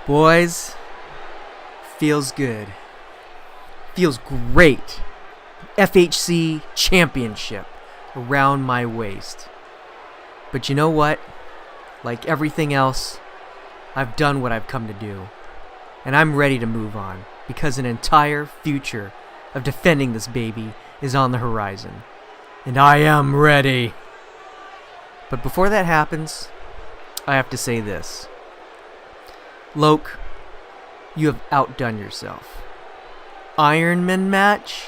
Boys, feels good. Feels great. FHC Championship around my waist. But you know what? Like everything else, I've done what I've come to do. And I'm ready to move on, because an entire future of defending this baby is on the horizon. And I am ready. But before that happens, I have to say this. Loke, you have outdone yourself. Ironman Match,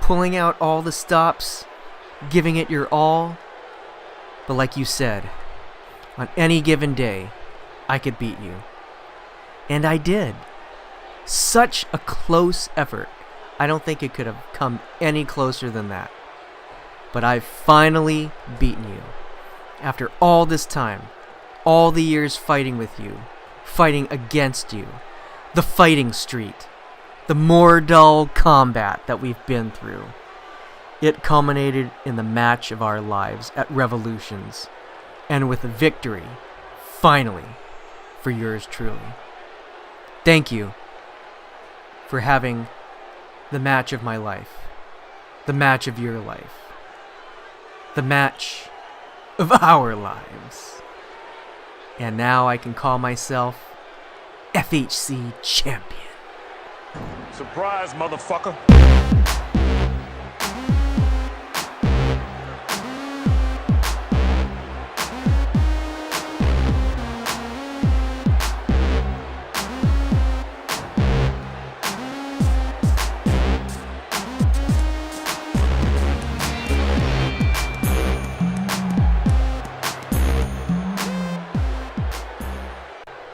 pulling out all the stops, giving it your all. But like you said, on any given day, I could beat you. And I did. Such a close effort. I don't think it could have come any closer than that. But I've finally beaten you. After all this time, all the years fighting with you, fighting against you, the fighting street, the more dull combat that we've been through. It culminated in the match of our lives at Revolutions, and with a victory, finally, for yours truly. Thank you for having the match of my life, the match of your life, the match of our lives. And now I can call myself FHC Champion. Surprise, motherfucker.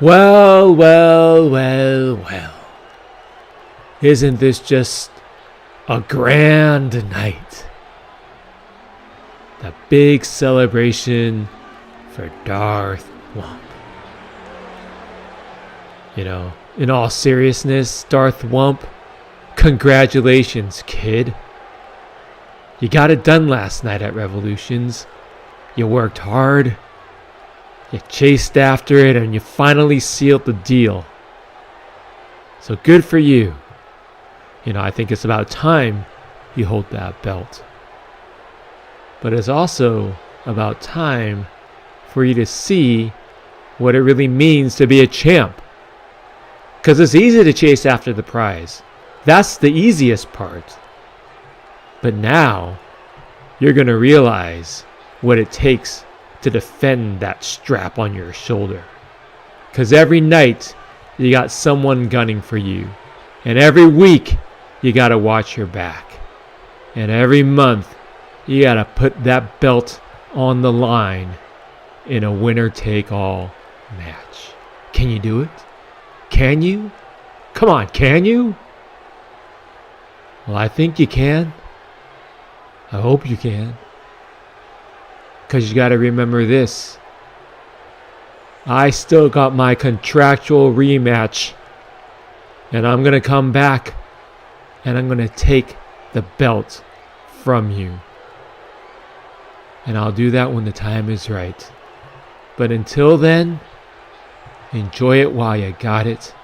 Well, well, well, well. Isn't this just a grand night? The big celebration for Darth Wump. You know, in all seriousness, Darth Wump, congratulations, kid. You got it done last night at Revolutions. You worked hard. You chased after it and you finally sealed the deal. So good for you. You know, I think it's about time you hold that belt. But it's also about time for you to see what it really means to be a champ. Because it's easy to chase after the prize. That's the easiest part. But now, you're going to realize what it takes to defend that strap on your shoulder. Because every night, you got someone gunning for you. And every week, you got to watch your back. And every month, you got to put that belt on the line in a winner-take-all match. Can you do it? Can you? Come on, can you? Well, I think you can. I hope you can. Because you got to remember this. I still got my contractual rematch. And I'm going to come back. And I'm going to take the belt from you. And I'll do that when the time is right. But until then, enjoy it while you got it.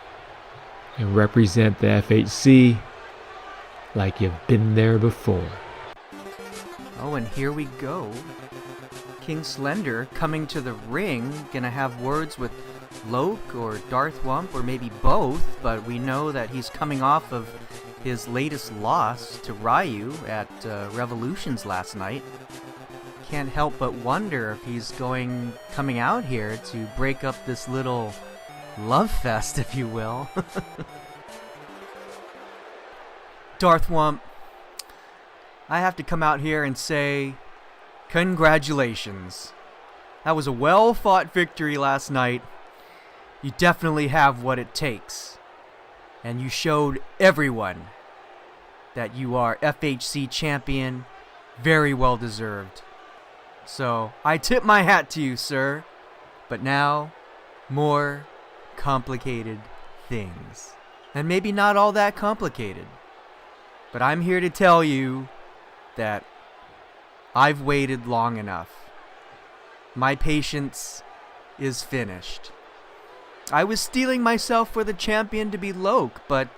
And represent the FHC like you've been there before. Oh, and here we go. King Slender coming to the ring, gonna have words with Loke or Darth Wump or maybe both, but we know that he's coming off of his latest loss to Ryu at Revolutions last night. Can't help but wonder if he's coming out here to break up this little love fest, if you will. Darth Wump, I have to come out here and say, congratulations. That was a well-fought victory last night. You definitely have what it takes. And you showed everyone that you are FHC champion. Very well deserved. So, I tip my hat to you, sir. But now, more complicated things. And maybe not all that complicated. But I'm here to tell you that I've waited long enough. My patience is finished. I was steeling myself for the champion to be Loke, but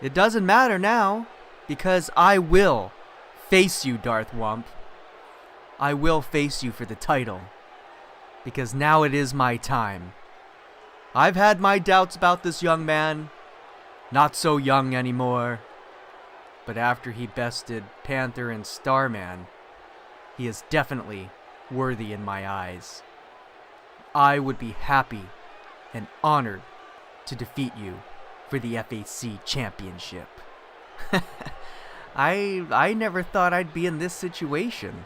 it doesn't matter now, because I will face you, Darth Wump. I will face you for the title, because now it is my time. I've had my doubts about this young man, not so young anymore, but after he bested Panther and Starman, he is definitely worthy in my eyes. I would be happy and honored to defeat you for the FHC Championship. I never thought I'd be in this situation.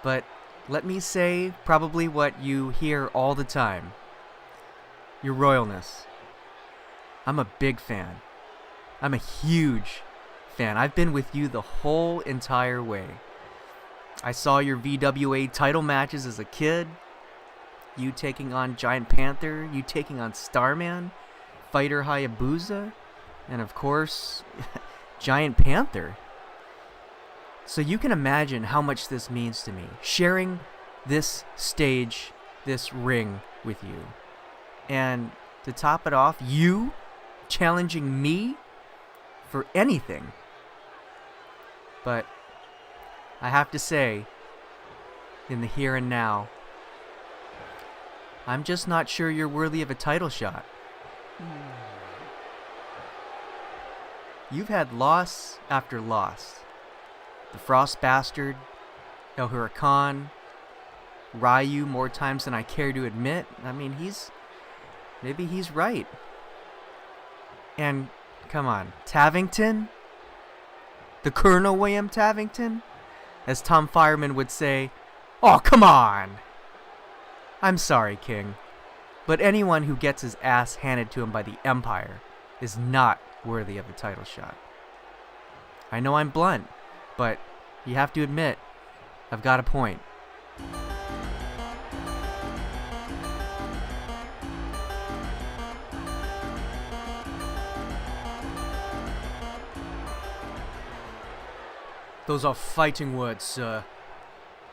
But let me say probably what you hear all the time. Your Royalness. I'm a big fan. I'm a huge fan. I've been with you the whole entire way. I saw your VWA title matches as a kid. You taking on Giant Panther, you taking on Starman, Fighter Hayabusa, and of course, Giant Panther. So you can imagine how much this means to me, sharing this stage, this ring with you. And to top it off, you challenging me for anything. But I have to say, in the here and now, I'm just not sure you're worthy of a title shot. You've had loss after loss. The Frost Bastard, El Huracan, Ryu more times than I care to admit. I mean, maybe he's right. And, come on, Tavington? The Colonel William Tavington? As Tom Fireman would say, oh, come on! I'm sorry, King, but anyone who gets his ass handed to him by the Empire is not worthy of a title shot. I know I'm blunt, but you have to admit, I've got a point. Those are fighting words, sir.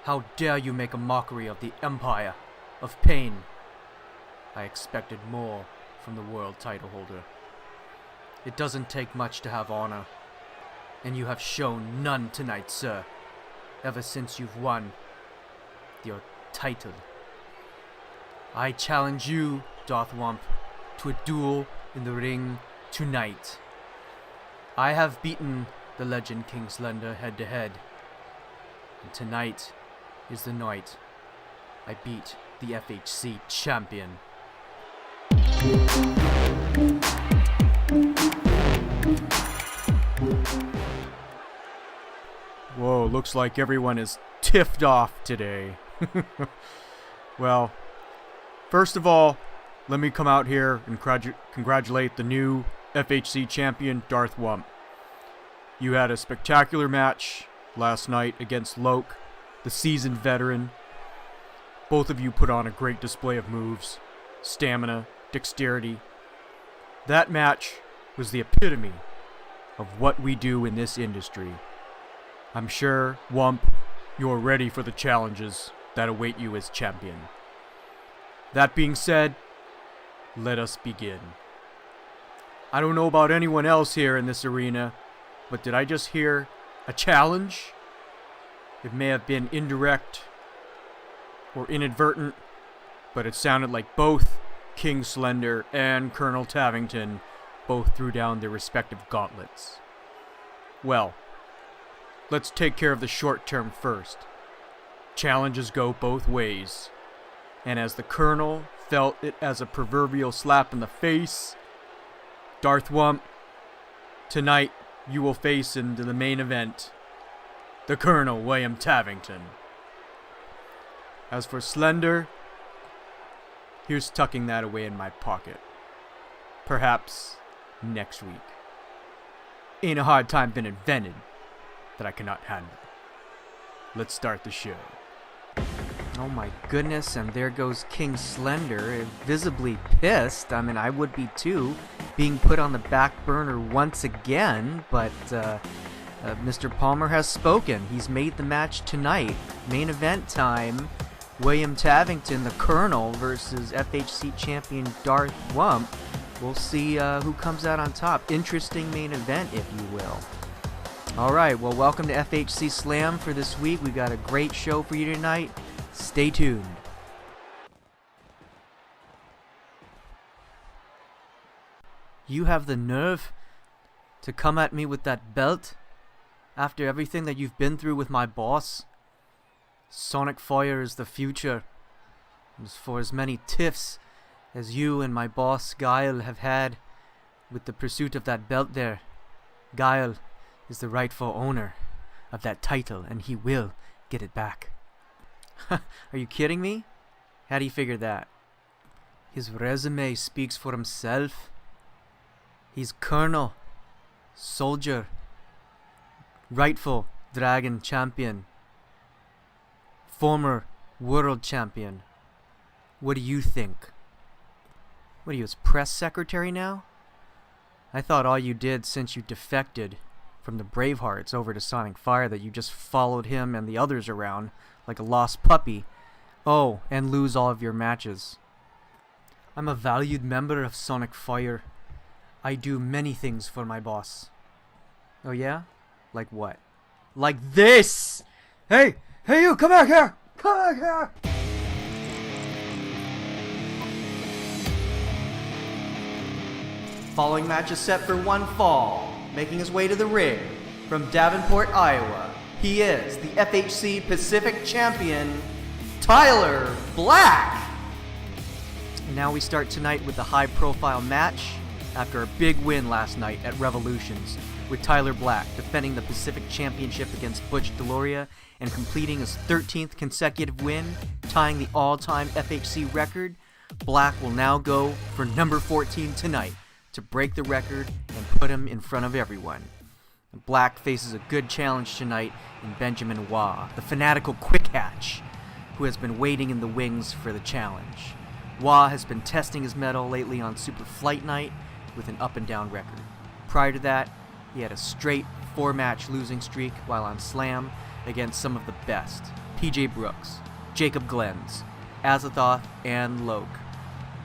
How dare you make a mockery of the Empire, of pain? I expected more from the world title holder. It doesn't take much to have honor, and you have shown none tonight, sir, ever since you've won your title. I challenge you, Darth Wump, to a duel in the ring tonight. I have beaten the legend King Slender head to head, and tonight is the night I beat the FHC champion. Whoa, looks like everyone is tiffed off today. Well, first of all, let me come out here and congratulate the new FHC champion, Darth Wump. You had a spectacular match last night against Loke, the seasoned veteran. Both of you put on a great display of moves, stamina, dexterity. That match was the epitome of what we do in this industry. I'm sure, Wump, you're ready for the challenges that await you as champion. That being said, let us begin. I don't know about anyone else here in this arena, but did I just hear a challenge? It may have been indirect or inadvertent, but it sounded like both King Slender and Colonel Tavington both threw down their respective gauntlets. Well, let's take care of the short term first. Challenges go both ways, and as the Colonel felt it as a proverbial slap in the face, Darth Wump, tonight you will face into the main event, the Colonel William Tavington. As for Slender, here's tucking that away in my pocket. Perhaps next week. Ain't a hard time been invented that I cannot handle. Let's start the show. Oh my goodness, and there goes King Slender, visibly pissed. I mean, I would be too, being put on the back burner once again, but Mr. Palmer has spoken. He's made the match tonight. Main event time. William Tavington, the Colonel, versus FHC champion Darth Wump. We'll see who comes out on top. Interesting main event, if you will. Alright, well, welcome to FHC Slam for this week. We've got a great show for you tonight. Stay tuned. You have the nerve to come at me with that belt after everything that you've been through with my boss? Sonic Fire is the future. As for as many tiffs as you and my boss Guile have had with the pursuit of that belt there, Guile is the rightful owner of that title, and he will get it back. Are you kidding me? How do you figure that? His resume speaks for himself. He's Colonel, Soldier, rightful Dragon Champion, former World Champion. What do you think? What are you, his press secretary now? I thought all you did since you defected from the Bravehearts over to Sonic Fire that you just followed him and the others around like a lost puppy. Oh, and lose all of your matches. I'm a valued member of Sonic Fire. I do many things for my boss. Oh yeah? Like what? Like this! Hey! Hey you! Come back here! Come back here! Following match is set for one fall. Making his way to the ring from Davenport, Iowa, he is the FHC Pacific Champion, Tyler Black! And now we start tonight with a high-profile match after a big win last night at Revolutions, with Tyler Black defending the Pacific Championship against Butch Deloria and completing his 13th consecutive win, tying the all-time FHC record. Black will now go for number 14 tonight to break the record and put him in front of everyone. Black faces a good challenge tonight in Benjamin Waugh, the fanatical quick hatch, who has been waiting in the wings for the challenge. Waugh has been testing his mettle lately on Super Flight Night with an up and down record. Prior to that, he had a straight 4-match losing streak while on Slam against some of the best: PJ Brooks, Jacob Glens, Azethoth, and Loke.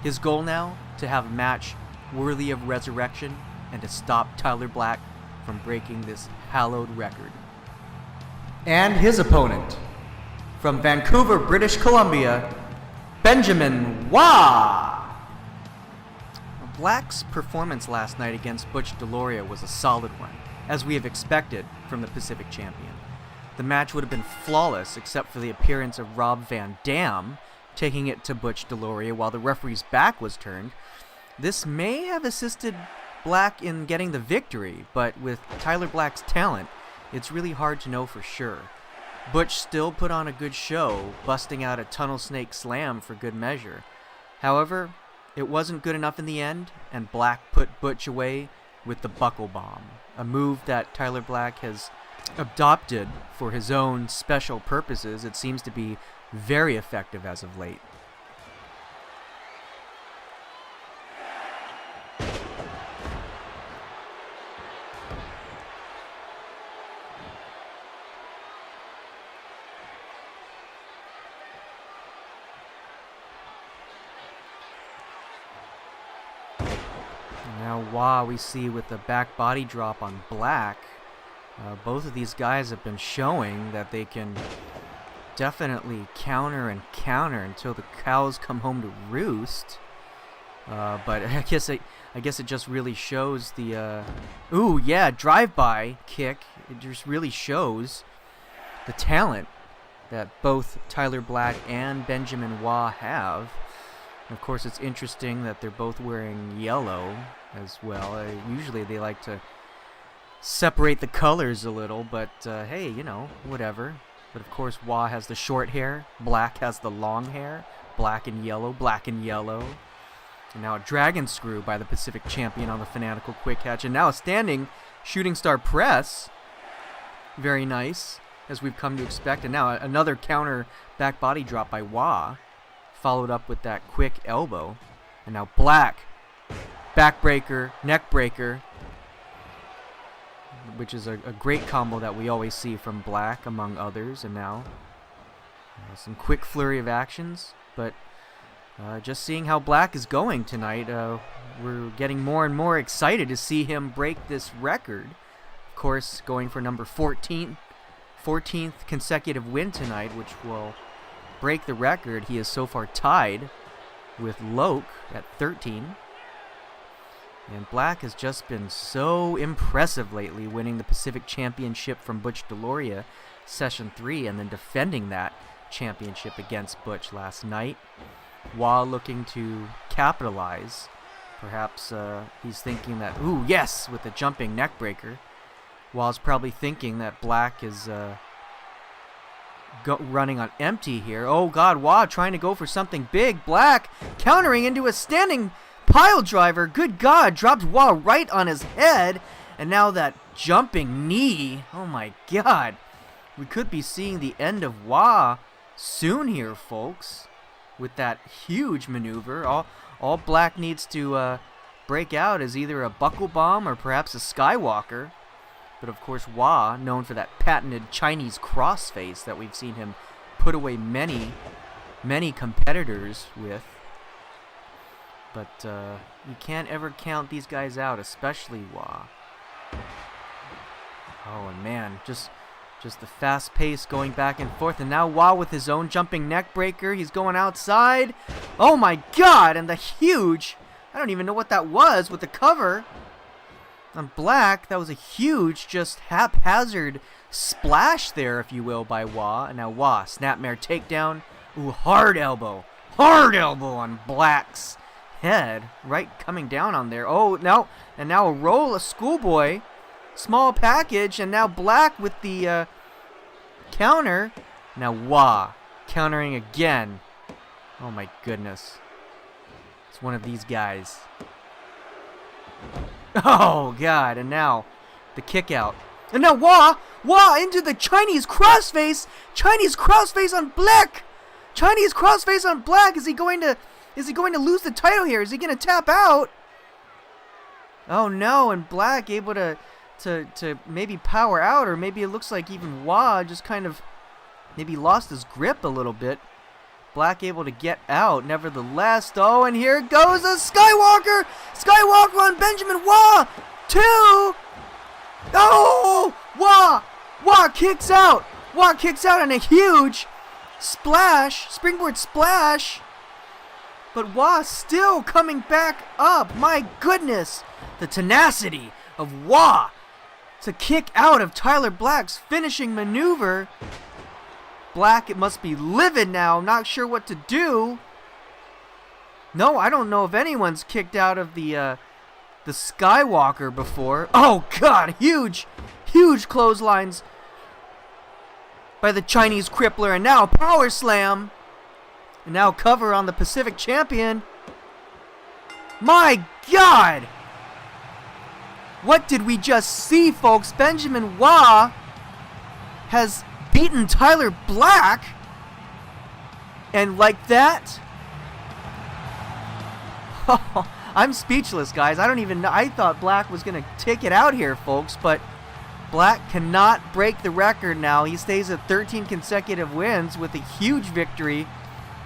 His goal now, to have a match worthy of resurrection and to stop Tyler Black from breaking this hallowed record. And his opponent, from Vancouver, British Columbia, Benjamin Waugh! Black's performance last night against Butch Deloria was a solid one, as we have expected from the Pacific Champion. The match would have been flawless except for the appearance of Rob Van Dam taking it to Butch Deloria while the referee's back was turned. This may have assisted Black in getting the victory, but with Tyler Black's talent, it's really hard to know for sure. Butch still put on a good show, busting out a tunnel snake slam for good measure. However, it wasn't good enough in the end, and Black put Butch away with the buckle bomb, a move that Tyler Black has adopted for his own special purposes. It seems to be very effective as of late. Now Waugh we see with the back body drop on Black. Both of these guys have been showing that they can definitely counter and counter until the cows come home to roost. But I guess it just really shows the ooh yeah, drive-by kick. It just really shows the talent that both Tyler Black and Benjamin Waugh have. And of course, it's interesting that they're both wearing yellow as well. Usually they like to separate the colors a little, but hey, you know, whatever. But of course, Waugh has the short hair, Black has the long hair, black and yellow, black and yellow. And now a dragon screw by the Pacific Champion on the fanatical quick hatch, and now a standing shooting star press. Very nice, as we've come to expect. And now another counter back body drop by Waugh, followed up with that quick elbow. And now Black, backbreaker, neck breaker, which is a great combo that we always see from Black, among others. And now Some quick flurry of actions, but just seeing how Black is going tonight, we're getting more and more excited to see him break this record. Of course, going for number 14, 14th consecutive win tonight, which will break the record. He is so far tied with Loke at 13. And Black has just been so impressive lately, winning the Pacific Championship from Butch Deloria, Session 3, and then defending that championship against Butch last night, while looking to capitalize. Perhaps he's thinking that, ooh, yes, with the jumping neckbreaker, while he's probably thinking that Black is running on empty here. Oh God, Wah trying to go for something big. Black countering into a standing pile driver. Good God, dropped Wah right on his head. And now that jumping knee. Oh my God. We could be seeing the end of Wah soon here, folks, with that huge maneuver. All Black needs to break out is either a buckle bomb or perhaps a Skywalker. But of course, Wah, known for that patented Chinese crossface that we've seen him put away many competitors with. But you can't ever count these guys out, especially Wah. Oh, and man, just the fast pace going back and forth. And now Wah with his own jumping neck breaker. He's going outside. Oh my God, and the huge, I don't even know what that was with the cover on Black. That was a huge, just haphazard splash there, if you will, by Wah. And now Wah, snapmare takedown. Ooh, hard elbow on Black's head, right coming down on there. Oh, no, and now a roll, a schoolboy, small package, and now Black with the counter. Now Wah countering again. Oh my goodness. It's one of these guys. Oh God, and now the kick out. And now Wah into the Chinese crossface. Chinese crossface on Black. Chinese crossface on Black. Is he going to lose the title here? Is he going to tap out? Oh no, and Black able to maybe power out, or maybe it looks like even Wah just kind of maybe lost his grip a little bit. Black able to get out, nevertheless. Oh, and here goes a Skywalker! Skywalker on Benjamin Wah! 2! Oh! Wah kicks out! Wah kicks out on a huge splash, springboard splash. But Wah still coming back up. My goodness! The tenacity of Wah to kick out of Tyler Black's finishing maneuver. Black, it must be livid now. Not sure what to do. No, I don't know if anyone's kicked out of the Skywalker before. Oh God, huge clotheslines by the Chinese crippler, and now power slam, and now cover on the Pacific champion. My God, what did we just see, folks? Benjamin Wah has beaten Tyler Black, and like that, I'm speechless, guys. I don't even know. I thought Black was going to take it out here, folks, but Black cannot break the record now. He stays at 13 consecutive wins with a huge victory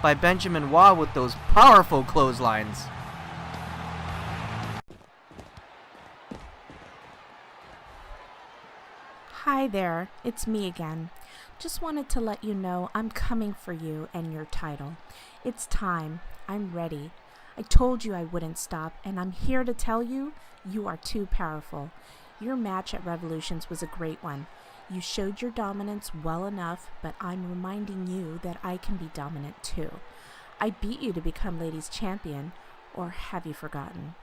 by Benjamin Wah with those powerful clotheslines. Hi there, it's me again. Just wanted to let you know I'm coming for you and your title. It's time. I'm ready. I told you I wouldn't stop, and I'm here to tell you, you are too powerful. Your match at Revolutions was a great one. You showed your dominance well enough, but I'm reminding you that I can be dominant too. I beat you to become ladies champion, or have you forgotten?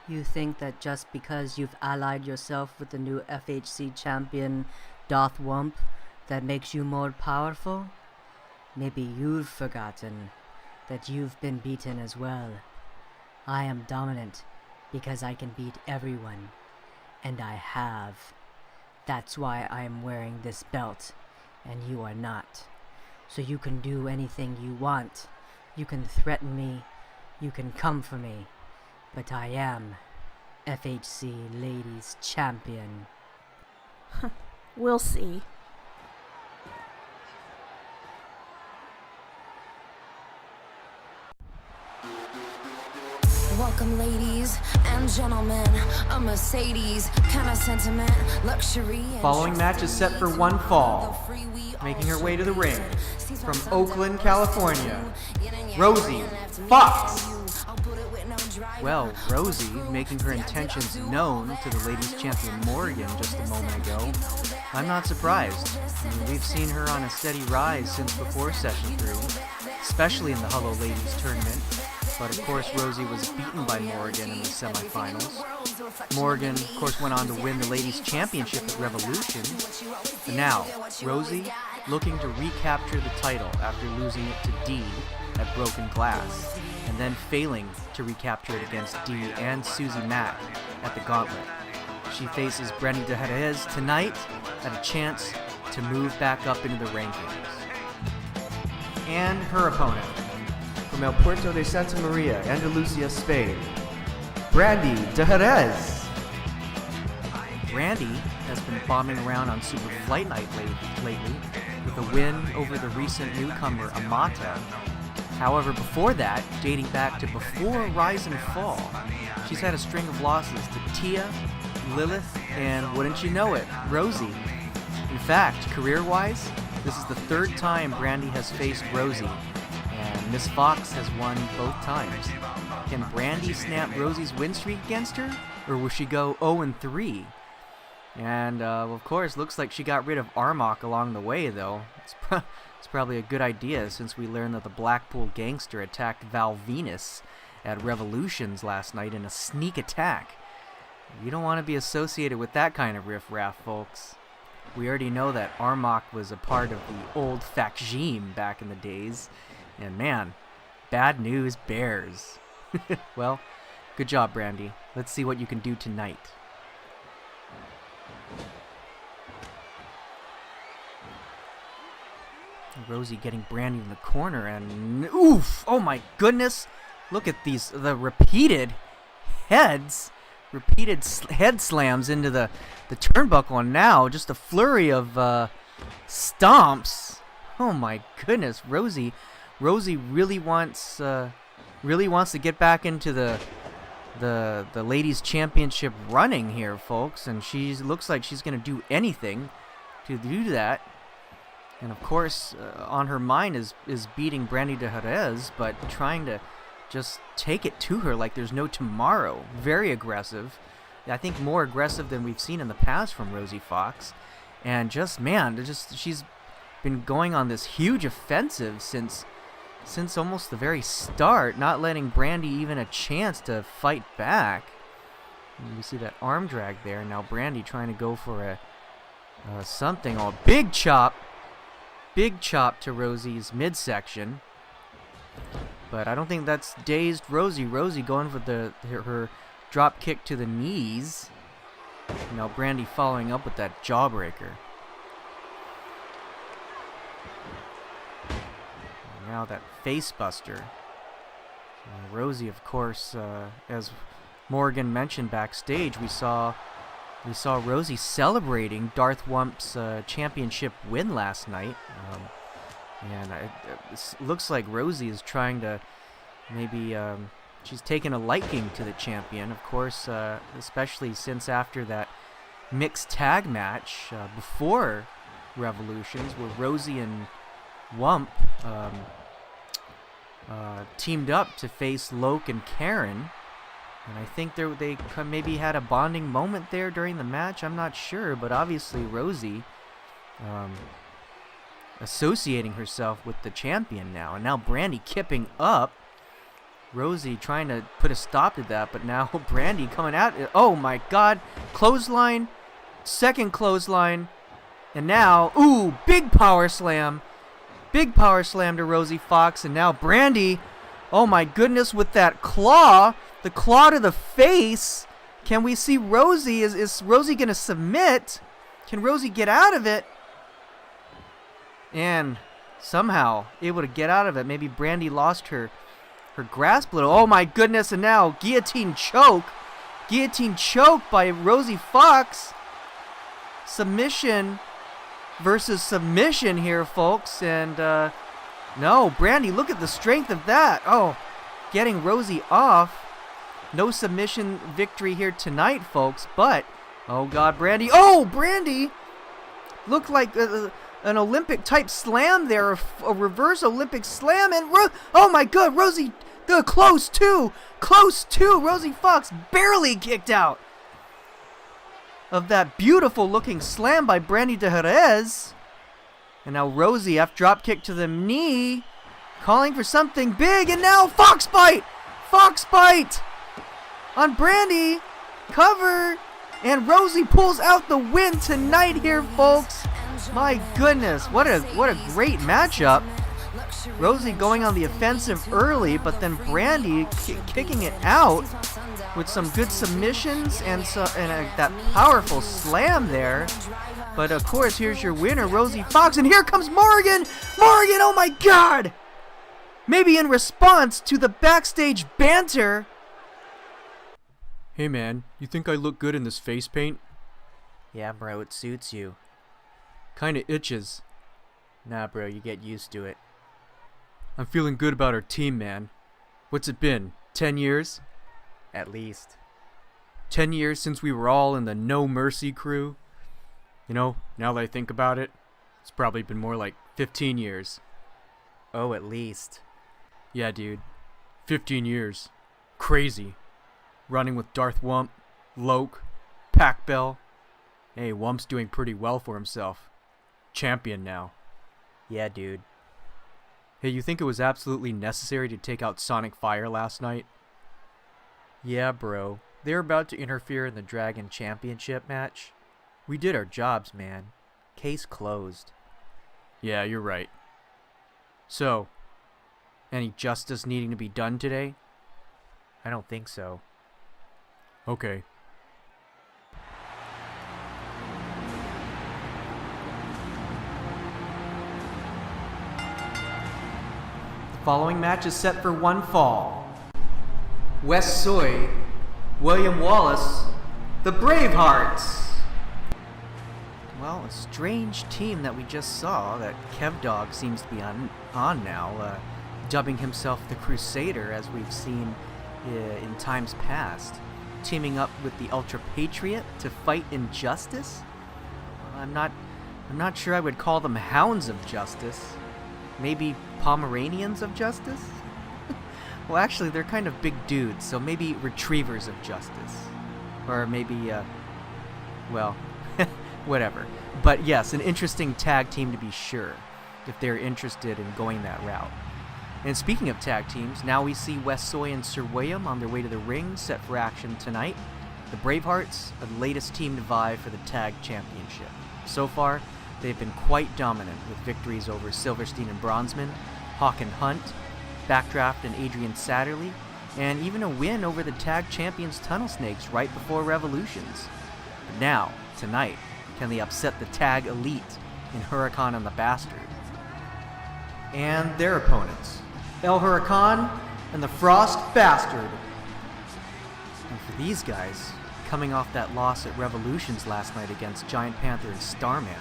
You think that just because you've allied yourself with the new FHC champion, Darth Wump, that makes you more powerful? Maybe you've forgotten that you've been beaten as well. I am dominant because I can beat everyone, and I have. That's why I am wearing this belt, and you are not. So you can do anything you want. You can threaten me, you can come for me, but I am FHC Ladies Champion. We'll see. Welcome, ladies and gentlemen. A Mercedes, kind of sentiment, luxury. Following match is set for one fall. Making her way to the ring from Oakland, California, Rosie Fox. Well, Rosie making her intentions known to the ladies champion Morrigan just a moment ago. I'm not surprised. I mean, we've seen her on a steady rise since before Session 3, especially in the Hello Ladies tournament. But of course, Rosie was beaten by Morrigan in the semifinals. Morrigan, of course, went on to win the ladies championship at Revolution. And now, Rosie looking to recapture the title after losing it to Dee at Broken Glass, and then failing to recapture it against Dee and Susie Mack at the Gauntlet. She faces Brandy de Jerez tonight at a chance to move back up into the rankings. And her opponent, from El Puerto de Santa Maria, Andalusia, Spain, Brandy de Jerez. Brandy has been bombing around on Super Flight Night lately with a win over the recent newcomer Amata. However, before that, dating back to before Rise and Fall, she's had a string of losses to Tia, Lilith, and wouldn't you know it, Rosie. In fact, career-wise, this is the third time Brandy has faced Rosie, and Miss Fox has won both times. Can Brandy snap Rosie's win streak against her, or will she go 0-3? And, of course, looks like she got rid of Armach along the way, though. It's probably a good idea since we learned that the Blackpool Gangster attacked Val Venis at Revolutions last night in a sneak attack. You don't want to be associated with that kind of riffraff, folks. We already know that Armach was a part of the old FHC back in the days. And man, bad news bears. Well, good job, Brandy. Let's see what you can do tonight. Rosie getting Brandy in the corner, and oof! Oh my goodness! Look at the repeated head slams into the turnbuckle, and now just a flurry of stomps. Oh my goodness, Rosie really wants to get back into the ladies championship running here, folks, and she looks like she's gonna do anything to do that. And of course, on her mind is beating Brandy de Jerez, but trying to just take it to her like there's no tomorrow. Very aggressive. I think more aggressive than we've seen in the past from Rosie Fox. And just, man, she's been going on this huge offensive since almost the very start, not letting Brandy even a chance to fight back. And we see that arm drag there. Now Brandy trying to go for a something. Oh, big chop to Rosie's midsection. But I don't think that's dazed Rosie. Rosie going for her drop kick to the knees. Now Brandy following up with that jawbreaker. And now that face buster. Rosie, of course, as Morrigan mentioned backstage, we saw Rosie celebrating Darth Wump's championship win last night. And it looks like Rosie is trying to maybe, she's taken a liking to the champion, of course, especially since after that mixed tag match before Revolutions, where Rosie and Wump teamed up to face Loke and Karen. And I think they maybe had a bonding moment there during the match. I'm not sure, but obviously Rosie associating herself with the champion now. And now Brandy kipping up. Rosie trying to put a stop to that, but now Brandy coming out. Oh my God. Clothesline. Second clothesline. And now, ooh, big power slam. Big power slam to Rosie Fox. And now Brandy, oh my goodness, with that claw. The claw to the face. Can we see Rosie? Is Rosie going to submit? Can Rosie get out of it? And somehow able to get out of it. Maybe Brandy lost her grasp a little. Oh my goodness, and now guillotine choke. Guillotine choke by Rosie Fox. Submission versus submission here, folks. And no, Brandy, look at the strength of that. Oh, getting Rosie off. No submission victory here tonight, folks, but, oh God, Brandy. Oh, Brandy! Looked like an Olympic-type slam there, a reverse Olympic slam, and, oh my God, Rosie, close too! Rosie Fox barely kicked out of that beautiful-looking slam by Brandy de Jerez. And now Rosie, F drop kick to the knee, calling for something big, and now Fox bite on Brandy, cover, and Rosie pulls out the win tonight here, folks. My goodness, what a great matchup. Rosie going on the offensive early, but then Brandy kicking it out with some good submissions and that powerful slam there. But of course, here's your winner, Rosie Fox, and here comes Morrigan! Morrigan, oh my God! Maybe in response to the backstage banter. Hey man, you think I look good in this face paint? Yeah bro, it suits you. Kinda itches. Nah bro, you get used to it. I'm feeling good about our team, man. What's it been, 10 years? At least. 10 years since we were all in the No Mercy crew? You know, now that I think about it, it's probably been more like 15 years. Oh, at least. Yeah, dude. 15 years. Crazy. Running with Darth Wump, Loke, Pac Bell. Hey, Wump's doing pretty well for himself. Champion now. Yeah, dude. Hey, you think it was absolutely necessary to take out Sonic Fire last night? Yeah, bro. They're about to interfere in the Dragon Championship match. We did our jobs, man. Case closed. Yeah, you're right. So, any justice needing to be done today? I don't think so. Okay. The following match is set for one fall. Wes Soy, William Wallace, the Bravehearts. Well, a strange team that we just saw, that CAW seems to be on now, dubbing himself the Crusader, as we've seen in times past, teaming up with the Ultrapatriot to fight injustice. I'm not sure I would call them hounds of justice. Maybe Pomeranians of justice? Well, actually, they're kind of big dudes, so maybe retrievers of justice. Or maybe, well, whatever. But yes, an interesting tag team to be sure, if they're interested in going that route. And speaking of tag teams, now we see Wes Soy and Sir William on their way to the ring, set for action tonight. The Bravehearts are the latest team to vie for the tag championship. So far, they've been quite dominant, with victories over Silverstein and Bronzeman, Hawk and Hunt, Backdraft and Adrian Satterley, and even a win over the tag champions Tunnel Snakes right before Revolutions. But now, tonight, can they upset the tag elite in Huracan and the Bastard? And their opponents, El Huracan and the Frost Bastard. And for these guys, coming off that loss at Revolutions last night against Giant Panther and Starman,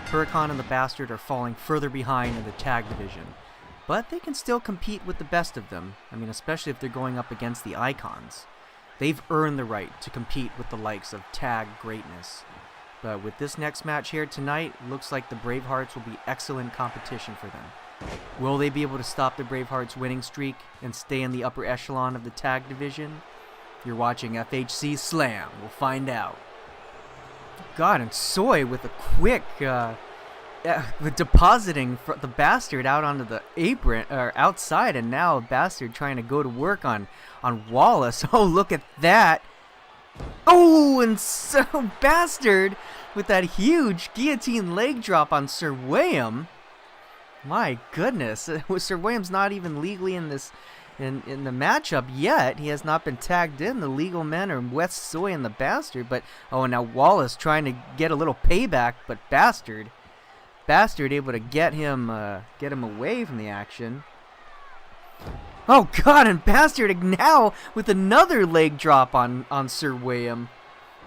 Huracan and the Bastard are falling further behind in the tag division. But they can still compete with the best of them. I mean, especially if they're going up against the Icons. They've earned the right to compete with the likes of tag greatness. But with this next match here tonight, looks like the Bravehearts will be excellent competition for them. Will they be able to stop the Bravehearts' winning streak and stay in the upper echelon of the tag division? You're watching FHC Slam. We'll find out. God, and Soy with a quick depositing the Bastard out onto the apron, or outside, and now Bastard trying to go to work on Wallace. Oh, look at that. Oh, and so Bastard with that huge guillotine leg drop on Sir William. My goodness, Sir William's not even legally in this in the matchup yet. He has not been tagged in. The legal men are Wes Soy and the Bastard, but oh, and now Wallace trying to get a little payback, but Bastard able to get him away from the action. Oh God, and Bastard now with another leg drop on Sir William.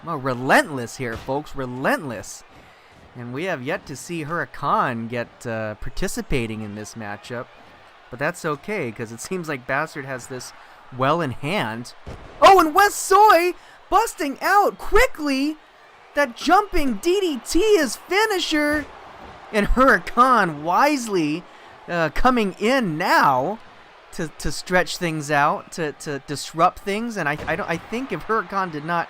Oh, relentless here, folks, relentless. And we have yet to see Huracan get participating in this matchup. But that's okay, because it seems like Bastard has this well in hand. Oh, and West Soy busting out quickly. That jumping DDT is finisher. And Huracan wisely coming in now to stretch things out, to disrupt things. And I think if Huracan did not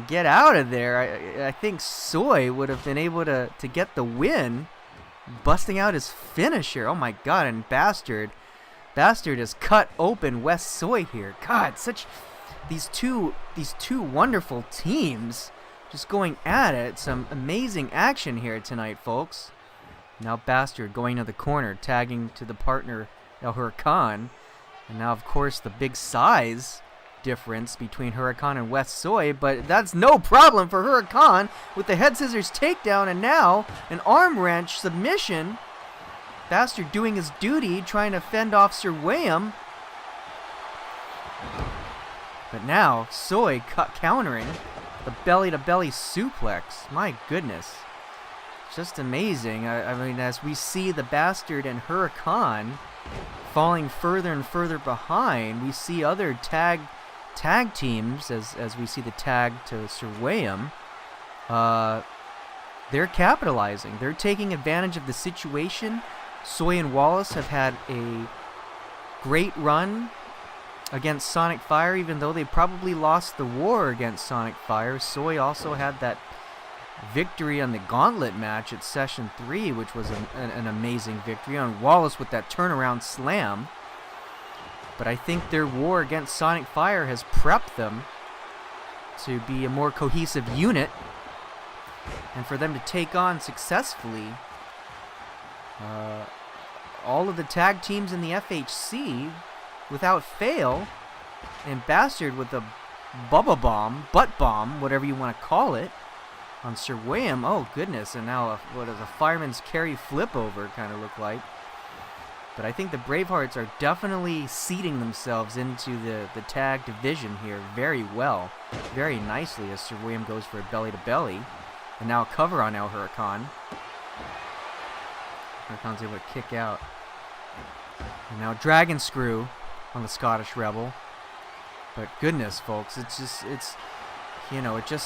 get out of there, I think Soy would have been able to get the win, busting out his finisher. Oh my god, and Bastard has cut open West Soy here. God, such these two wonderful teams just going at it. Some amazing action here tonight, folks. Now Bastard going to the corner, tagging to the partner El Huracan. And now, of course, the big size difference between Huracan and West Soy, but that's no problem for Huracan with the head scissors takedown, and now an arm wrench submission. Bastard doing his duty, trying to fend off Sir William. But now Soy countering the belly-to-belly suplex. My goodness. Just amazing. I mean, as we see the Bastard and Huracan falling further and further behind, we see other tag teams, as we see the tag to Sir William, they're capitalizing. They're taking advantage of the situation. Soy and Wallace have had a great run against Sonic Fire, even though they probably lost the war against Sonic Fire. Soy also had that victory on the Gauntlet match at Session 3, which was an amazing victory, on Wallace with that turnaround slam. But I think their war against Sonic Fire has prepped them to be a more cohesive unit, and for them to take on successfully all of the tag teams in the FHC without fail, and Bastard with a butt bomb, whatever you want to call it, on Sir William. Oh goodness, and now what does a fireman's carry flip over kind of look like? But I think the Bravehearts are definitely seeding themselves into the tag division here very well, very nicely, as Sir William goes for a belly-to-belly. And now a cover on El Huracan. Huracan's able to kick out. And now Dragon Screw on the Scottish Rebel. But goodness, folks, it just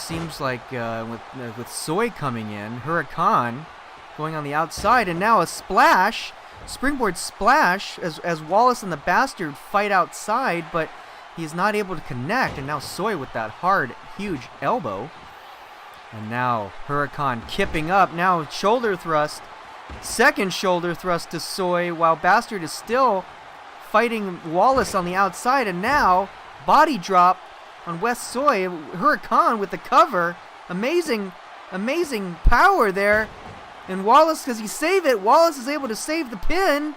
seems like with Soy coming in, Huracan going on the outside, and now a splash. Springboard splash as Wallace and the Bastard fight outside, but he's not able to connect, and now Soy with that hard, huge elbow. And now Huracan kipping up, now shoulder thrust, second shoulder thrust to Soy, while Bastard is still fighting Wallace on the outside, and now body drop on West Soy. Huracan with the cover, amazing power there. And Wallace, does he save it? Wallace is able to save the pin,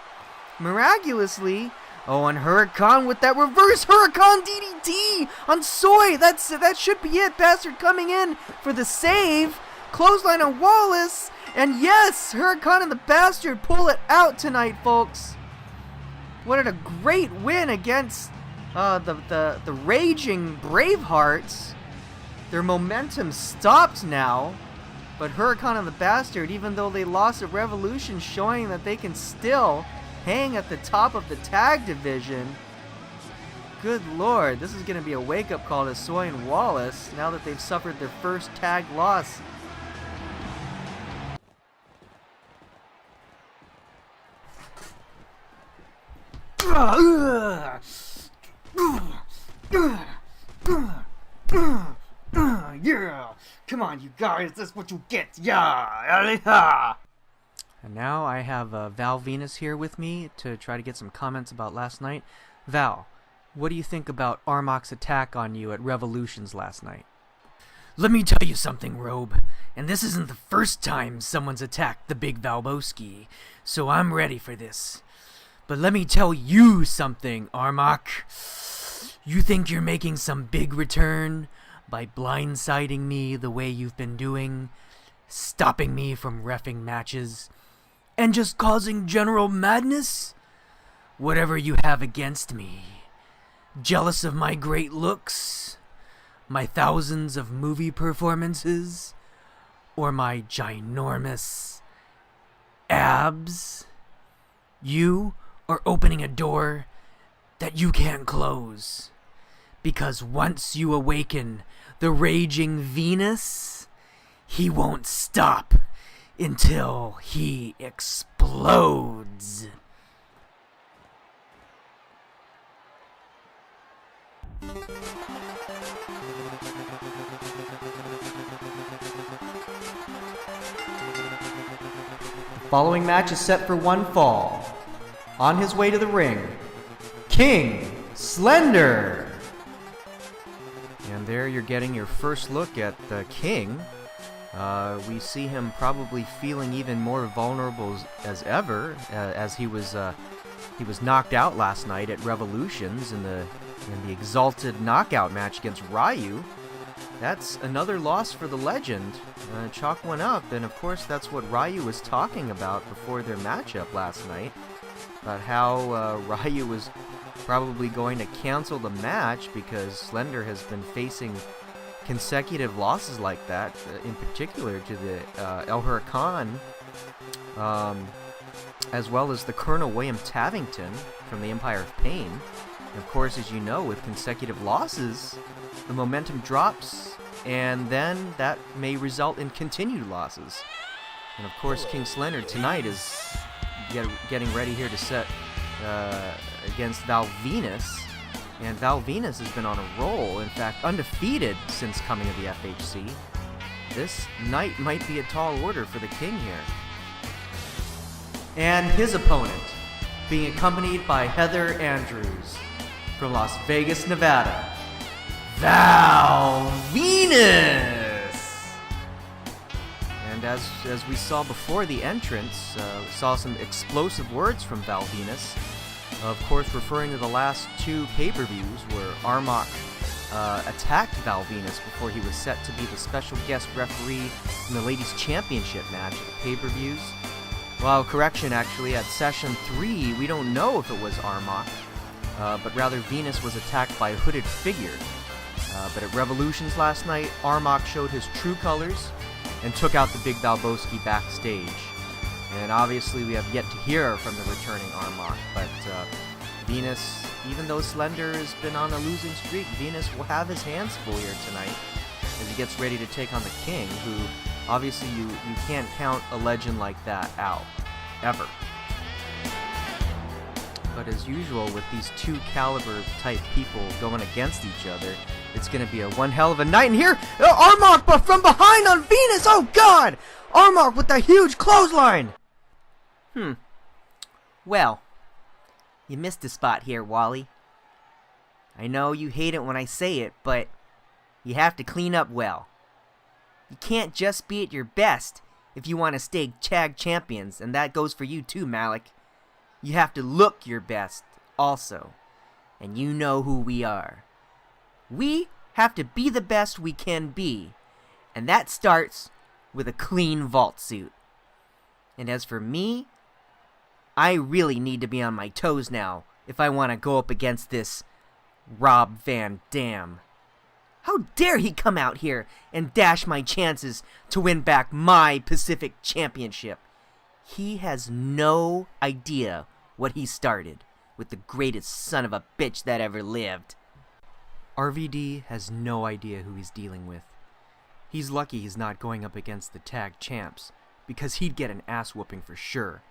miraculously. Oh, and Huracan with that reverse Huracan DDT on Soy. That should be it. Bastard coming in for the save. Clothesline on Wallace. And yes, Huracan and the Bastard pull it out tonight, folks. What a great win against the raging Bravehearts. Their momentum stopped now. But Huracan and the Bastard, even though they lost at Revolution, showing that they can still hang at the top of the tag division. Good lord, this is going to be a wake-up call to Soy and Wallace now that they've suffered their first tag loss. Yeah! Come on, you guys, that's what you get! Yeah! And now I have Val Venis here with me to try to get some comments about last night. Val, what do you think about Armach's attack on you at Revolutions last night? Let me tell you something, Robe, and this isn't the first time someone's attacked the Big Valbowski, so I'm ready for this. But let me tell you something, Armach. You think you're making some big return by blindsiding me the way you've been doing, stopping me from reffing matches, and just causing general madness? Whatever you have against me, jealous of my great looks, my thousands of movie performances, or my ginormous abs, you are opening a door that you can't close. Because once you awaken the raging Venus, he won't stop until he explodes. The following match is set for one fall. On his way to the ring, King Slender. And there you're getting your first look at the King. We see him probably feeling even more vulnerable as ever, as he was knocked out last night at Revolutions in the Exalted Knockout match against Ryu. That's another loss for the legend. Chalk one up, and of course that's what Ryu was talking about before their matchup last night. About how Ryu was probably going to cancel the match because Slender has been facing consecutive losses like that, in particular to the El Huracan, as well as the Colonel William Tavington from the Empire of Pain. And of course, as you know, with consecutive losses, the momentum drops, and then that may result in continued losses. And of course, King Slender tonight is getting ready here to set against Val Venis. And Val Venis has been on a roll, in fact, undefeated since coming to the FHC. This night might be a tall order for the King here. And his opponent, being accompanied by Heather Andrews from Las Vegas, Nevada, Val Venis! And as we saw before the entrance, we saw some explosive words from Val Venis. Of course, referring to the last two pay-per-views where Armach attacked Val Venis before he was set to be the special guest referee in the Ladies Championship match at the pay-per-views. Well, correction, actually, at Session 3, we don't know if it was Armach, but rather Venis was attacked by a hooded figure. But at Revolutions last night, Armach showed his true colors and took out the Big Valbowski backstage. And obviously we have yet to hear from the returning Armach, but Venis, even though Slender has been on a losing streak, Venis will have his hands full here tonight as he gets ready to take on the King, who obviously you can't count a legend like that out, ever. But as usual with these two caliber type people going against each other, it's going to be a one hell of a night. And here, Armach, but from behind on Venis, oh god! Armach with the huge clothesline! Well, you missed a spot here, Wally. I know you hate it when I say it, but you have to clean up well. You can't just be at your best if you want to stay tag champions, and that goes for you too, Malik. You have to look your best, also. And you know who we are. We have to be the best we can be, and that starts with a clean vault suit. And as for me, I really need to be on my toes now if I want to go up against this Rob Van Dam. How dare he come out here and dash my chances to win back my Pacific Championship? He has no idea what he started with the greatest son of a bitch that ever lived. RVD has no idea who he's dealing with. He's lucky he's not going up against the tag champs, because he'd get an ass whooping for sure.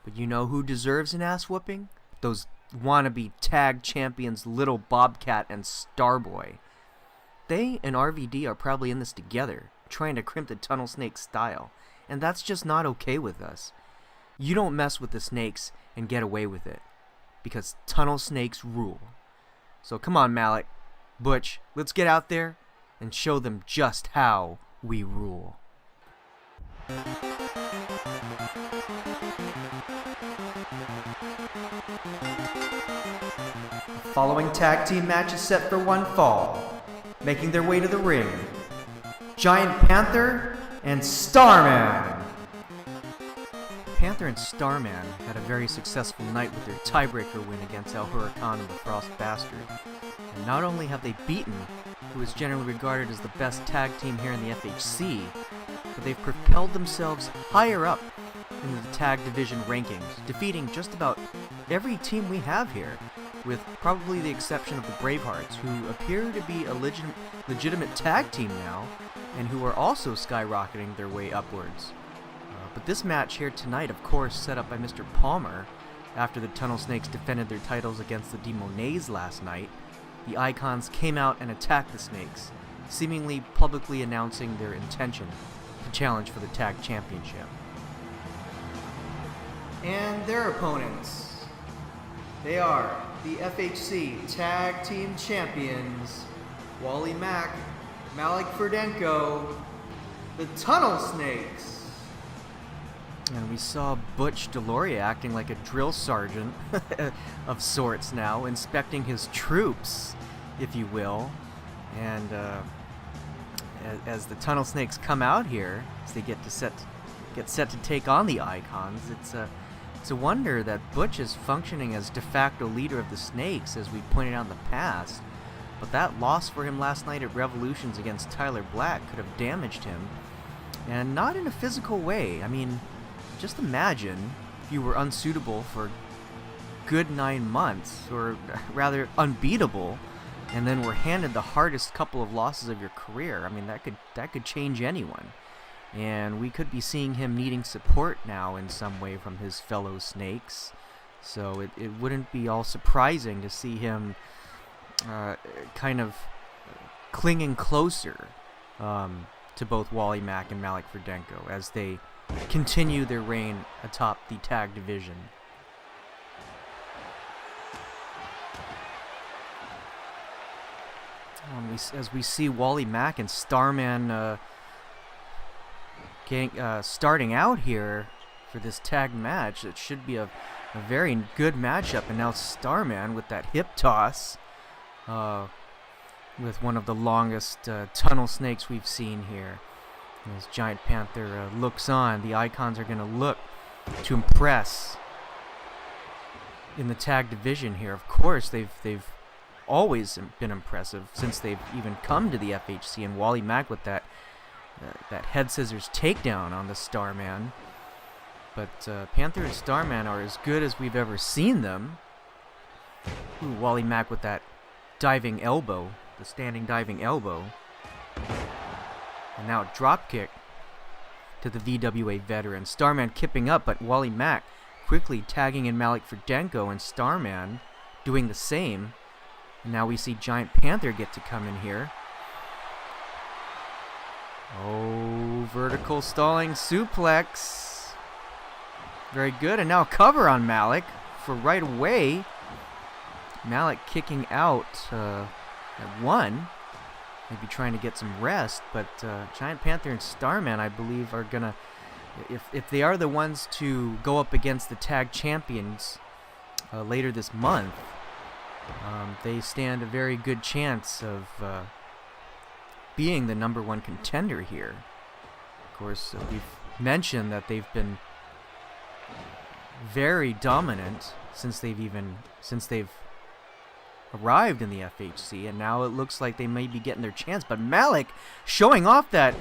But you know who deserves an ass whooping? Those wannabe tag champions Little Bobcat and Starboy. They and RVD are probably in this together, trying to crimp the Tunnel Snake style, and that's just not okay with us. You don't mess with the snakes and get away with it, because Tunnel Snakes rule. So come on, Malik, Butch, let's get out there and show them just how we rule. The following tag team match is set for one fall. Making their way to the ring, Giant Panther and Starman. Panther and Starman had a very successful night with their tiebreaker win against El Huracan and the Frost Bastard. And not only have they beaten who is generally regarded as the best tag team here in the FHC, but they've propelled themselves higher up in the tag division rankings, defeating just about every team we have here, with probably the exception of the Bravehearts, who appear to be a legitimate tag team now, and who are also skyrocketing their way upwards. But this match here tonight, of course, set up by Mr. Palmer, after the Tunnel Snakes defended their titles against the Demonets last night, the Icons came out and attacked the Snakes, seemingly publicly announcing their intention to challenge for the Tag Championship. And their opponents, they are the FHC Tag Team Champions, Wally Mack, Malik Ferdenko, the Tunnel Snakes. And we saw Butch Deloria acting like a drill sergeant of sorts now, inspecting his troops, if you will. And as the Tunnel Snakes come out here, as they get set to take on the Icons, it's a wonder that Butch is functioning as de facto leader of the Snakes, as we pointed out in the past. But that loss for him last night at Revolutions against Tyler Black could have damaged him, and not in a physical way. I mean, just imagine if you were unsuitable for a good 9 months, or rather unbeatable, and then were handed the hardest couple of losses of your career. I mean, that could change anyone. And we could be seeing him needing support now in some way from his fellow Snakes. So it wouldn't be all surprising to see him kind of clinging closer to both Wally Mack and Malik Ferdenko as they continue their reign atop the tag division. As we see Wally Mack and Starman starting out here for this tag match, it should be a very good matchup. And now Starman with that hip toss, with one of the longest Tunnel Snakes we've seen here. As Giant Panther looks on, the Icons are going to look to impress in the tag division here. Of course, they've always been impressive since they've even come to the FHC, and Wally Mack with that head scissors takedown on the Starman. But Panther and Starman are as good as we've ever seen them. Ooh, Wally Mack with that diving elbow, the standing diving elbow. And now a drop kick to the VWA veteran. Starman kipping up, but Wally Mack quickly tagging in Malik Ferdenko, and Starman doing the same. And now we see Giant Panther get to come in here. Oh, vertical stalling suplex. Very good. And now a cover on Malik for right away. Malik kicking out at 1. Maybe trying to get some rest, but Giant Panther and Starman, I believe, are gonna, if they are the ones to go up against the tag champions later this month, they stand a very good chance of being the number 1 contender here. Of course, we've mentioned that they've been very dominant since they've arrived in the FHC, and now it looks like they may be getting their chance. But Malik showing off that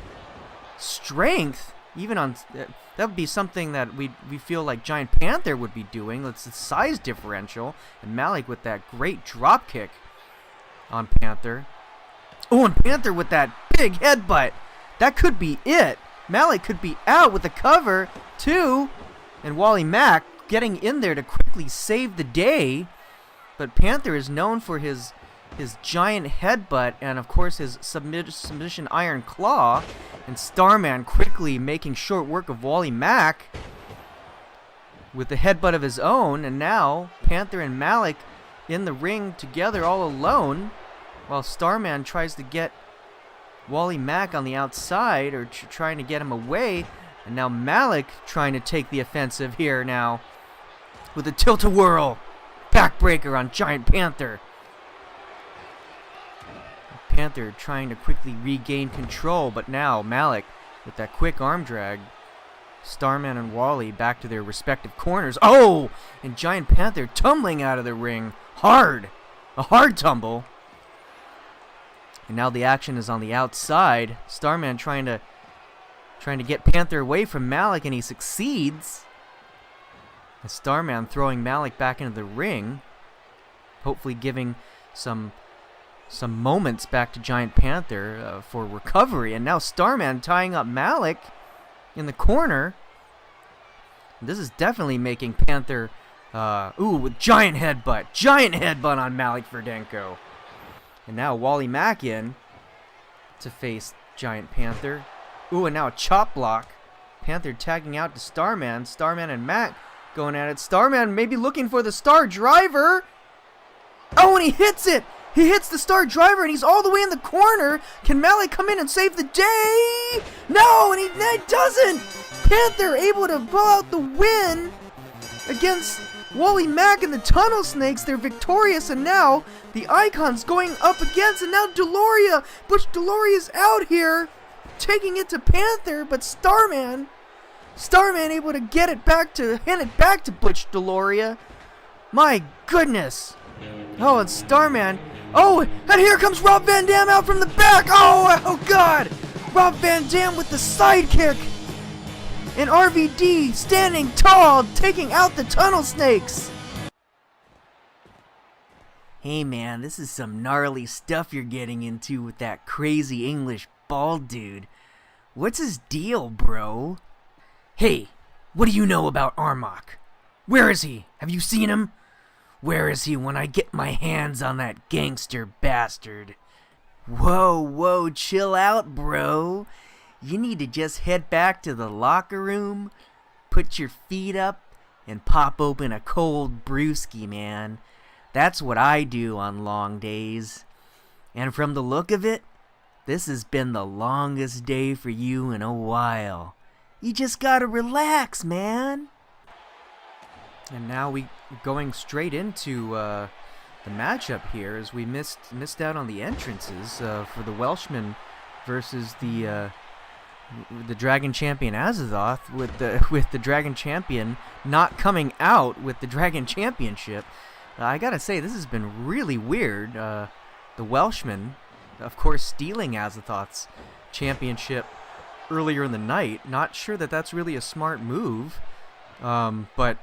strength, even on that would be something that we feel like Giant Panther would be doing. It's the size differential, and Malik with that great drop kick on Panther. Oh, and Panther with that big headbutt. That could be it. Malik could be out with the cover too, and Wally Mack getting in there to quickly save the day. But Panther is known for his giant headbutt and, of course, his submission iron claw. And Starman quickly making short work of Wally Mack with the headbutt of his own. And now Panther and Malik in the ring together all alone, while Starman tries to get Wally Mack on the outside, or trying to get him away. And now Malik trying to take the offensive here now with a tilt-a-whirl. Backbreaker on Giant Panther. Panther trying to quickly regain control, but now Malik with that quick arm drag. Starman and Wally back to their respective corners. Oh! And Giant Panther tumbling out of the ring. Hard! A hard tumble. And now the action is on the outside. Starman trying to get Panther away from Malik, and he succeeds. And Starman throwing Malik back into the ring. hopefully giving some moments back to Giant Panther for recovery. And now Starman tying up Malik in the corner. This is definitely making Panther, with giant headbutt on Malik Verdenko. And now Wally Mack in to face Giant Panther. And now a chop block. Panther tagging out to Starman. Starman and Mack going at it. Starman maybe looking for the Star Driver. And he hits it. He hits the Star Driver, and he's all the way in the corner. Can Malik come in and save the day? No, and he doesn't. Panther able to pull out the win against Wally Mack and the Tunnel Snakes. They're victorious, and now the Icons going up against, and now Deloria. Butch Deloria's out here, taking it to Panther, but Starman able to hand it back to Butch Deloria. My goodness. Oh, and Starman. Oh, and here comes Rob Van Dam out from the back. Oh God. Rob Van Dam with the sidekick. And RVD standing tall, taking out the Tunnel Snakes. Hey man, this is some gnarly stuff you're getting into with that crazy English bald dude. What's his deal, bro? Hey, what do you know about Armach? Where is he? Have you seen him? Where is he when I get my hands on that gangster bastard? Whoa, chill out, bro. You need to just head back to the locker room, put your feet up, and pop open a cold brewski, man. That's what I do on long days. And from the look of it, this has been the longest day for you in a while. You just gotta relax, man. And now we going straight into the matchup here, as we missed out on the entrances for the Welshman versus the Dragon Champion Azethoth, with the Dragon Champion not coming out with the Dragon Championship. I gotta say, this has been really weird. The Welshman, of course, stealing Azethoth's championship earlier in the night. Not sure that that's really a smart move, but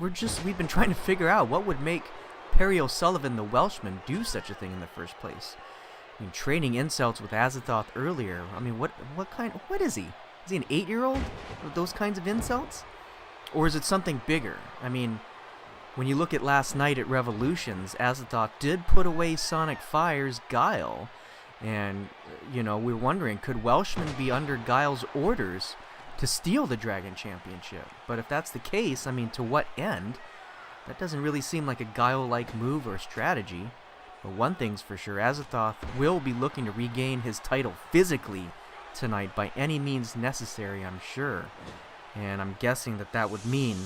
we've been trying to figure out what would make Perry O'Sullivan, the Welshman, do such a thing in the first place. I mean, trading insults with Azethoth earlier. I mean, what is he? Is he an 8-year-old with those kinds of insults? Or is it something bigger? I mean, when you look at last night at Revolutions, Azethoth did put away Sonic Fire's Guile. And, we're wondering, could Welshman be under Guile's orders to steal the Dragon Championship? But if that's the case, I mean, to what end? That doesn't really seem like a Guile-like move or strategy. But one thing's for sure, Azethoth will be looking to regain his title physically tonight by any means necessary, I'm sure. And I'm guessing that would mean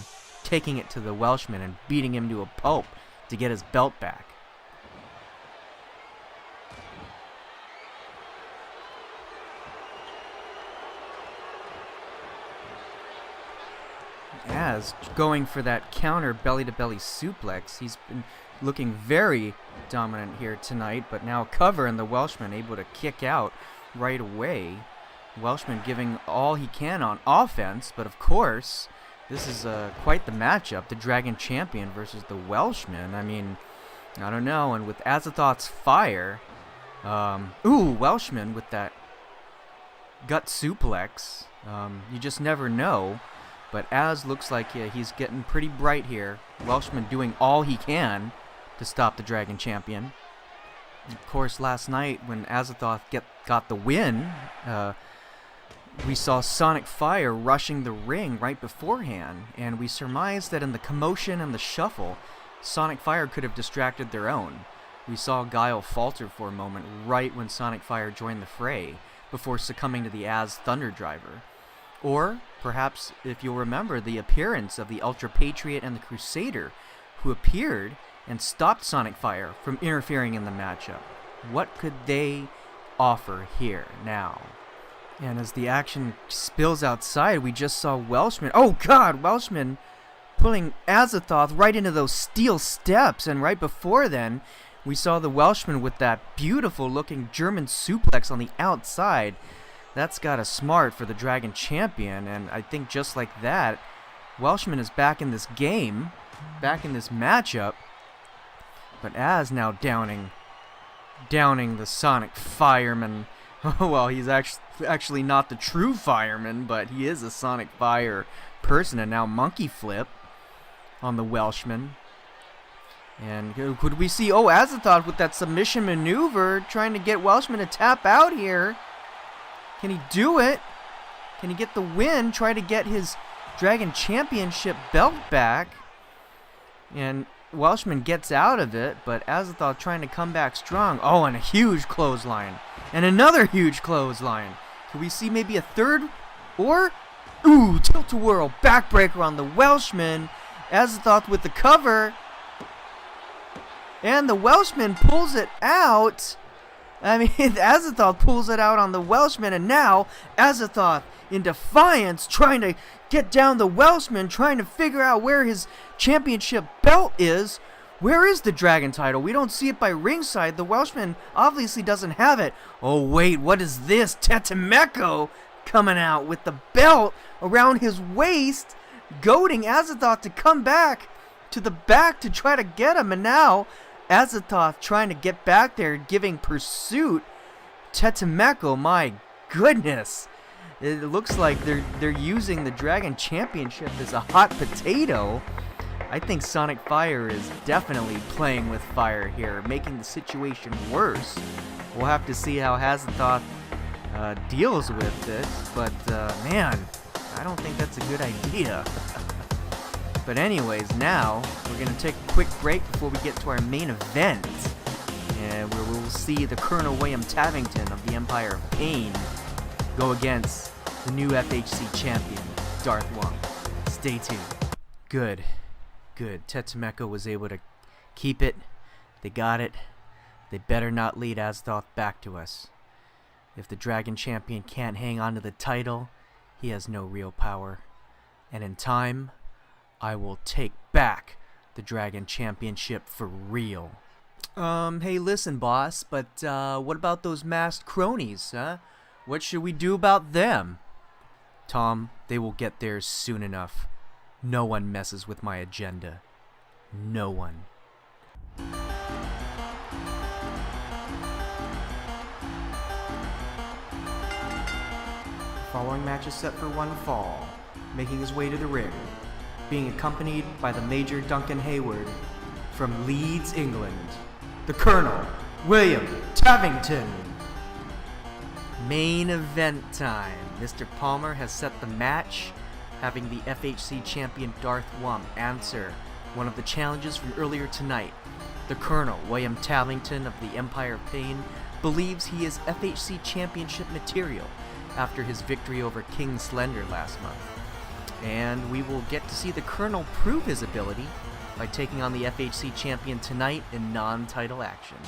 taking it to the Welshman and beating him to a pulp to get his belt back. Az going for that counter belly-to-belly suplex. He's been looking very dominant here tonight, but now cover, and the Welshman able to kick out right away. Welshman giving all he can on offense, but of course, this is quite the matchup. The Dragon Champion versus the Welshman. I mean, I don't know. And with Azathoth's fire, Welshman with that gut suplex. You just never know. But Az looks like he's getting pretty bright here. Welshman doing all he can to stop the Dragon Champion. And of course, last night when Azethoth got the win, we saw Sonic Fire rushing the ring right beforehand, and we surmised that in the commotion and the shuffle, Sonic Fire could have distracted their own. We saw Guile falter for a moment right when Sonic Fire joined the fray, before succumbing to the Az Thunder Driver. Or, perhaps, if you'll remember, the appearance of the Ultrapatriot and the Crusader, who appeared and stopped Sonic Fire from interfering in the matchup. What could they offer here now? And as the action spills outside, we just saw Welshman. Oh God, Welshman pulling Azethoth right into those steel steps. And right before then, we saw the Welshman with that beautiful looking German suplex on the outside. That's gotta smart for the Dragon Champion. And I think just like that, Welshman is back in this game, back in this matchup. But Az now downing the Sonic Fireman. Well, he's actually not the true fireman, but he is a Sonic Fire person. And now Monkey Flip on the Welshman. And could we see, Azethoth with that submission maneuver, trying to get Welshman to tap out here. Can he do it? Can he get the win? Try to get his Dragon Championship belt back. And Welshman gets out of it, but Azethoth trying to come back strong. Oh, and a huge clothesline. And another huge clothesline. Can we see maybe a third? Or, tilt-a-whirl, backbreaker on the Welshman. Azethoth with the cover. And the Welshman pulls it out. I mean, Azethoth pulls it out on the Welshman, and now Azethoth, in defiance, trying to get down the Welshman, trying to figure out where his championship belt is. Where is the Dragon title? We don't see it by ringside. The Welshman obviously doesn't have it. Oh, wait, what is this? Tetemeko coming out with the belt around his waist, goading Azethoth to come back to the back to try to get him, and now Azethoth trying to get back there, giving pursuit. Tetemeko, my goodness. It looks like they're using the Dragon Championship as a hot potato. I think Sonic Fire is definitely playing with fire here, making the situation worse. We'll have to see how Azethoth deals with this, but man, I don't think that's a good idea. But anyways, now we're going to take a quick break before we get to our main event, and where we'll see the Colonel William Tavington of the Empire of Pain go against the new FHC champion, Darth Wump. Stay tuned. Good. Tetemeko was able to keep it. They got it. They better not lead Azethoth back to us. If the Dragon Champion can't hang on to the title, he has no real power. And in time, I will take back the Dragon Championship for real. Hey, listen, boss, but what about those masked cronies, huh? What should we do about them? Tom, they will get theirs soon enough. No one messes with my agenda. No one. The following match is set for one fall, making his way to the ring, being accompanied by the Major Duncan Hayward from Leeds, England, the Colonel William Tavington. Main event time. Mr. Palmer has set the match, having the FHC champion Darth Wump answer one of the challenges from earlier tonight. The Colonel, William Tavington of the Empire of Pain, believes he is FHC championship material after his victory over King Slender last month. And we will get to see the Colonel prove his ability by taking on the FHC champion tonight in non-title action.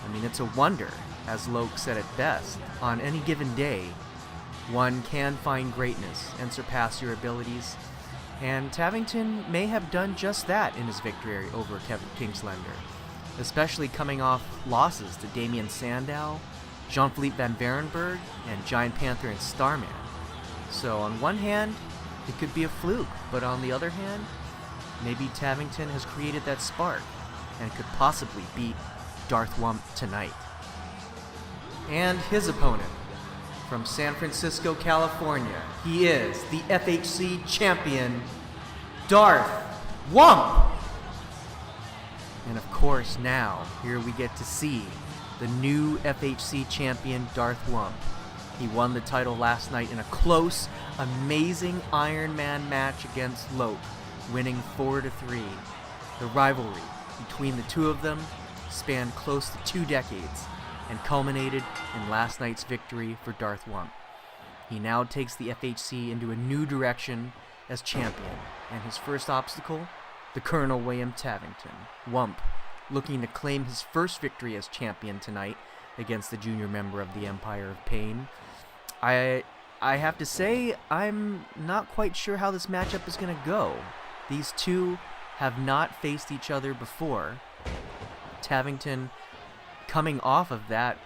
I mean, it's a wonder, as Loke said it best, on any given day, one can find greatness and surpass your abilities, and Tavington may have done just that in his victory over King Slender, especially coming off losses to Damien Sandow, Jean-Philippe Van Varenberg, and Giant Panther and Starman. So on one hand, it could be a fluke, but on the other hand, maybe Tavington has created that spark and could possibly beat Darth Wump tonight. And his opponent, from San Francisco, California, he is the FHC champion, Darth Wump! And of course now, here we get to see the new FHC champion, Darth Wump. He won the title last night in a close, amazing Ironman match against Loke, winning 4-3. The rivalry between the two of them spanned close to 2 decades, and culminated in last night's victory for Darth Wump. He now takes the FHC into a new direction as champion, and his first obstacle, the Colonel William Tavington. Wump, looking to claim his first victory as champion tonight against the junior member of the Empire of Pain. I have to say, I'm not quite sure how this matchup is going to go. These two have not faced each other before. Tavington coming off of that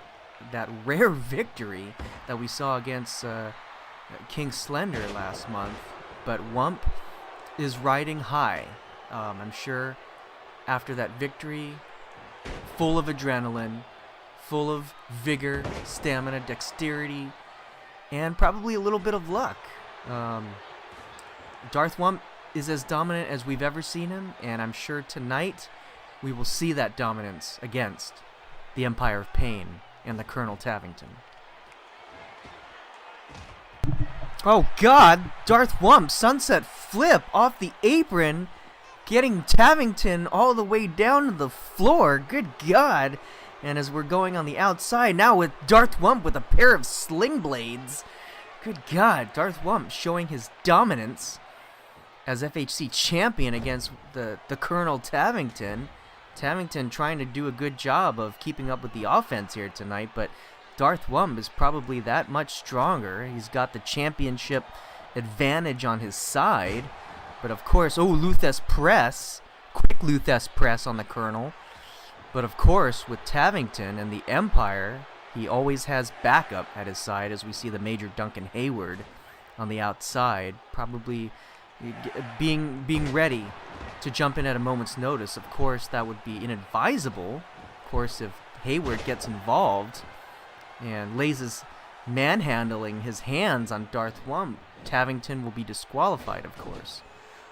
rare victory that we saw against King Slender last month, but Wump is riding high. I'm sure after that victory, full of adrenaline, full of vigor, stamina, dexterity, and probably a little bit of luck. Darth Wump is as dominant as we've ever seen him, and I'm sure tonight we will see that dominance against the Empire of Pain and the Colonel Tavington. Oh God, Darth Wump, sunset flip off the apron, getting Tavington all the way down to the floor. Good God. And as we're going on the outside, now with Darth Wump with a pair of sling blades. Good God, Darth Wump showing his dominance as FHC champion against the Colonel Tavington. Tavington trying to do a good job of keeping up with the offense here tonight, but Darth Wump is probably that much stronger. He's got the championship advantage on his side. But of course, Luthas press. Quick Luthas press on the Colonel. But of course, with Tavington and the Empire, he always has backup at his side, as we see the Major Duncan Hayward on the outside, probably being ready to jump in at a moment's notice. Of course, that would be inadvisable. Of course, if Hayward gets involved and lays his manhandling his hands on Darth Wump, Tavington will be disqualified, of course.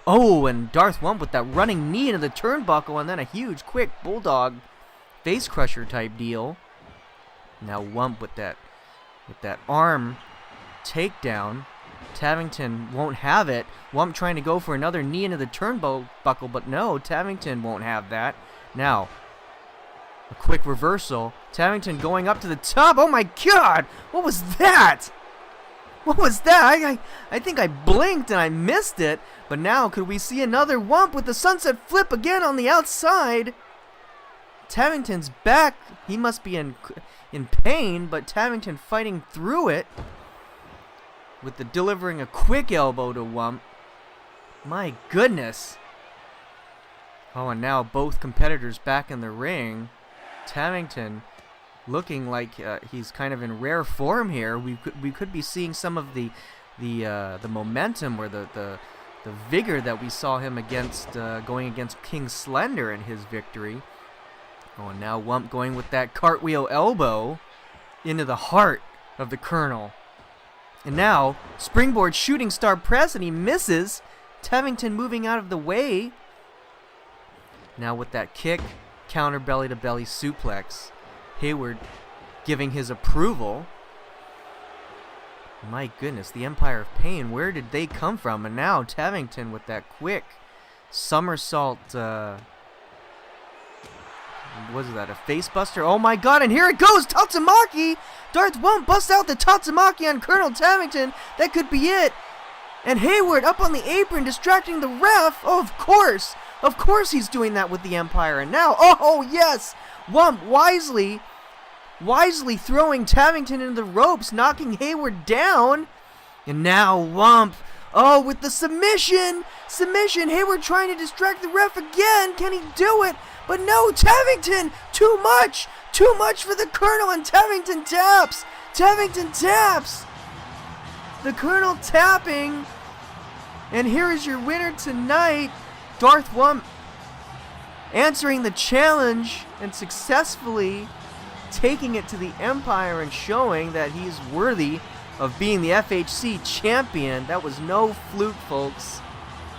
Oh, and Darth Wump with that running knee into the turnbuckle, and then a huge, quick bulldog face crusher type deal. Now Wump with that arm takedown. Tavington won't have it. Wump trying to go for another knee into the turnbuckle, but no, Tavington won't have that. Now, a quick reversal. Tavington going up to the top. Oh my God! What was that? What was that? I think I blinked and I missed it. But now, could we see another Wump with the sunset flip again on the outside? Tavington's back. He must be in pain, but Tavington fighting through it with the delivering a quick elbow to Wump. My goodness. Oh, and now both competitors back in the ring. Tavington looking like he's kind of in rare form here. We could be seeing some of the momentum or the vigor that we saw him against going against King Slender in his victory. Oh, and now Wump going with that cartwheel elbow into the heart of the Colonel. And now springboard shooting star press, and he misses. Tavington moving out of the way. Now with that kick, counter belly to belly suplex. Hayward giving his approval. My goodness, the Empire of Pain, where did they come from? And now Tavington with that quick somersault, was that a face buster? Oh my God, and here it goes, Tatsumaki! Darth Wump busts out the Tatsumaki on Colonel Tavington. That could be it. And Hayward up on the apron distracting the ref. Oh, of course he's doing that with the Empire. And now, oh yes, Wump wisely throwing Tavington into the ropes, knocking Hayward down. And now Wump, with the submission, Hayward trying to distract the ref again. Can he do it? But no, Tavington, too much for the Colonel, and Tavington taps. The Colonel tapping. And here is your winner tonight, Darth Wump, answering the challenge and successfully taking it to the Empire and showing that he's worthy of being the FHC champion. That was no fluke, folks.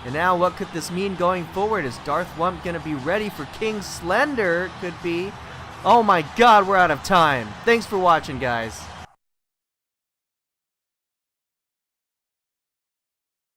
And now what could this mean going forward? Is Darth Wump going to be ready for King Slender? Could be. Oh my God, we're out of time. Thanks for watching, guys.